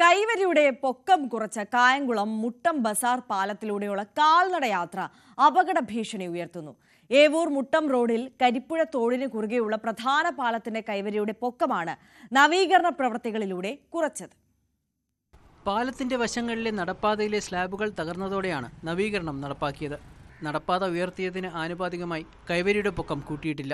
കൈവരിയുടെ പൊക്കം കുറച്ച കായംകുളം മുട്ടം ബസാർ പാലത്തിലൂടെയുള്ള കാൽനട യാത്ര അപകട ഭീഷണി ഉയർത്തുന്നു. ഏവൂർ മുട്ടം റോഡിൽ കരിപ്പുഴ തോടിന് കുറുകെയുള്ള പ്രധാന പാലത്തിന്റെ കൈവരിയുടെ പൊക്കമാണ് നവീകരണ പ്രവൃത്തികളിലൂടെ കുറച്ചത്. പാലത്തിന്റെ വശങ്ങളിലെ നടപ്പാതയിലെ സ്ലാബുകൾ തകർന്നതോടെയാണ് നവീകരണം നടപ്പാക്കിയത്. നടപ്പാത ഉയർത്തിയതിന് ആനുപാതികമായി കൈവരിയുടെ പൊക്കം കൂട്ടിയിട്ടില്ല.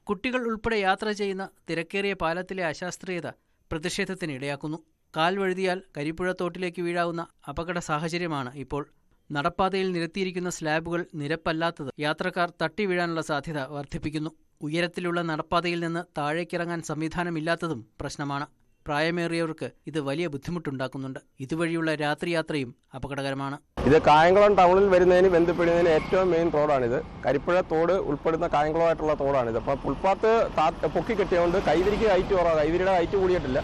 കുട്ടികൾ ഉൾപ്പെടെ യാത്ര ചെയ്യുന്ന തിരക്കേറിയ പാലത്തിലെ അശാസ്ത്രീയത പ്രതിഷേധത്തിന് ഇടയാക്കുന്നു. കാൽ വഴുതിയാൽ കരിപ്പുഴ തോട്ടിലേക്ക് വീഴാവുന്ന അപകട സാഹചര്യമാണ് ഇപ്പോൾ. നടപ്പാതയിൽ നിരത്തിയിരിക്കുന്ന സ്ലാബുകൾ നിരപ്പല്ലാത്തത് യാത്രക്കാർ തട്ടി വീഴാനുള്ള സാധ്യത വർദ്ധിപ്പിക്കുന്നു. ഉയരത്തിലുള്ള നടപ്പാതയിൽ നിന്ന് താഴേക്കിറങ്ങാൻ സംവിധാനമില്ലാത്തതും പ്രശ്നമാണ്. പ്രായമേറിയവർക്ക് ഇത് വലിയ ബുദ്ധിമുട്ടുണ്ടാക്കുന്നുണ്ട്. ഇതുവഴിയുള്ള രാത്രിയാത്രയും അപകടകരമാണ്. ഇത് കായംകുളം ടൗണിൽ വരുന്നതിന് ബന്ധപ്പെടുന്നതിന് ഏറ്റവും മെയിൻ റോഡാണിത്. കരിപ്പുഴ തോട് ഉൾപ്പെടുന്ന കായംകുളമായിട്ടുള്ള തോടാണിത്. അപ്പോൾ ഫുട്പാത്ത് പൊക്കി കെട്ടിയതുകൊണ്ട് കൈവരിക്ക് ഹൈറ്റ് കുറവാണ്, കൈവരിയുടെ ഹൈറ്റ് കൂടിയിട്ടില്ല.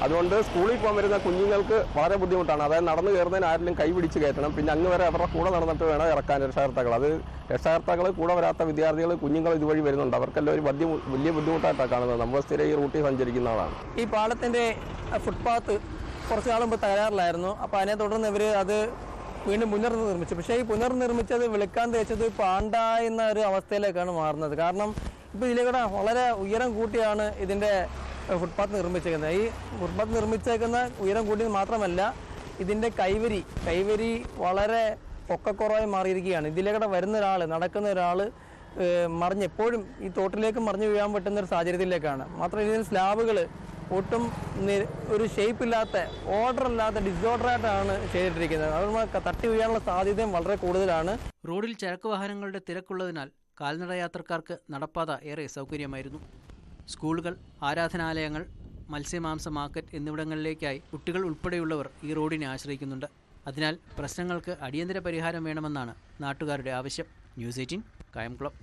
അതുകൊണ്ട് സ്കൂളിൽ പോകാൻ വരുന്ന കുഞ്ഞുങ്ങൾക്ക് വളരെ ബുദ്ധിമുട്ടാണ്. അതായത് നടന്നു കയറുന്നതിന് ആരെങ്കിലും കൈ പിടിച്ച് കയറ്റണം. പിന്നെ അങ്ങ് വരെ അവരുടെ കൂടെ നടന്നിട്ട് വേണം ഇറക്കാൻ രക്ഷകർത്താക്കൾ. രക്ഷകർത്താക്കൾ കൂടെ വരാത്ത വിദ്യാർത്ഥികൾ കുഞ്ഞുങ്ങൾ ഇതുവഴി വരുന്നുണ്ട്. അവർക്കെല്ലാം ഒരു വലിയ ബുദ്ധിമുട്ടായിട്ടാണ് കാണുന്നത്. നമ്മൾ സ്ഥിരം ഈ റൂട്ടിൽ സഞ്ചരിക്കുന്ന ആളാണ്. ഈ പാലത്തിൻ്റെ ഫുട്പാത്ത് കുറച്ച് നാൾ മുമ്പ് തകരാറിലായിരുന്നു. അപ്പോൾ അതിനെ തുടർന്ന് ഇവർ അത് വീണ്ടും പുനർനിർമ്മിച്ചു. പക്ഷേ ഈ പുനർനിർമ്മിച്ചത് വിളിക്കാൻ തേച്ചത് പാണ്ട എന്ന ഒരു അവസ്ഥയിലേക്കാണ് മാറുന്നത്. കാരണം ഇപ്പോൾ ഇതിലേക്കൂടെ വളരെ ഉയരം കൂട്ടിയാണ് ഇതിൻ്റെ ഫുട്പാത്ത് നിർമ്മിച്ചേക്കുന്നത്. ഈ ഫുട്പാത്ത് നിർമ്മിച്ചേക്കുന്ന ഉയരം കൂട്ടിയത് മാത്രമല്ല, ഇതിൻ്റെ കൈവരി വളരെ പൊക്കക്കുറവായി മാറിയിരിക്കുകയാണ്. ഇതിലേക്കൂടെ വരുന്ന ഒരാൾ, നടക്കുന്ന ഒരാൾ എപ്പോഴും ഈ തോട്ടിലേക്ക് മറിഞ്ഞു വീഴാൻ പറ്റുന്ന ഒരു സാഹചര്യത്തിലേക്കാണ്. മാത്രമല്ല ഇതിന് സ്ലാബുകൾ ഒട്ടും ഒരു ഷേപ്പില്ലാത്ത, ഓർഡറില്ലാത്ത, ഡിസോർഡറായിട്ടാണ് ചെയ്തിട്ടിരിക്കുന്നത്. അതുകൊണ്ട് തട്ടി വീഴാനുള്ള സാധ്യതയും വളരെ കൂടുതലാണ്. റോഡിൽ ചരക്ക് വാഹനങ്ങളുടെ തിരക്കുള്ളതിനാൽ കാൽനട യാത്രക്കാർക്ക് നടപ്പാത ഏറെ സൗകര്യമായിരുന്നു. സ്കൂളുകൾ, ആരാധനാലയങ്ങൾ, മത്സ്യമാംസ മാർക്കറ്റ് എന്നിവിടങ്ങളിലേക്കായി കുട്ടികൾ ഉൾപ്പെടെയുള്ളവർ ഈ റോഡിനെ ആശ്രയിക്കുന്നുണ്ട്. അതിനാൽ പ്രശ്നങ്ങൾക്ക് അടിയന്തര പരിഹാരം വേണമെന്നാണ് നാട്ടുകാരുടെ ആവശ്യം. ന്യൂസ് 18 കായംകുളം.